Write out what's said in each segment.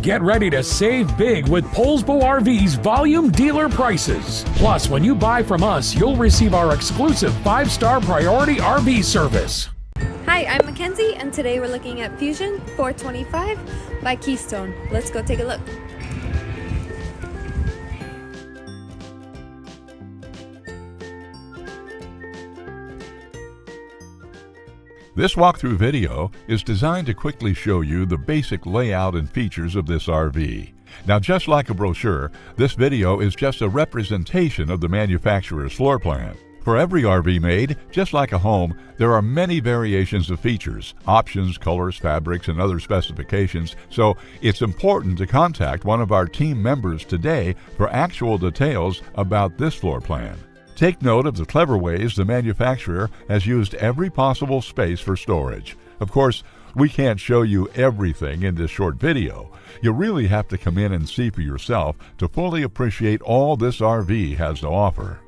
Get ready to save big with Poulsbo RV's volume dealer prices. Plus, when you buy from us, you'll receive our exclusive 5-star priority RV service. Hi, I'm Mackenzie, and today we're looking at Fuzion 425 by Keystone. Let's go take a look. This walkthrough video is designed to quickly show you the basic layout and features of this RV. Now, just like a brochure, this video is just a representation of the manufacturer's floor plan. For every RV made, just like a home, there are many variations of features, options, colors, fabrics, and other specifications, so it's important to contact one of our team members today for actual details about this floor plan. Take note of the clever ways the manufacturer has used every possible space for storage. Of course, we can't show you everything in this short video. You really have to come in and see for yourself to fully appreciate all this RV has to offer.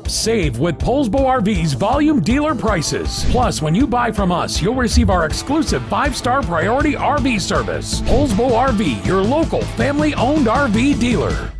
Save with Poulsbo RV's volume dealer prices. Plus, when you buy from us, you'll receive our exclusive 5-star priority RV service. Poulsbo RV, your local family-owned RV dealer.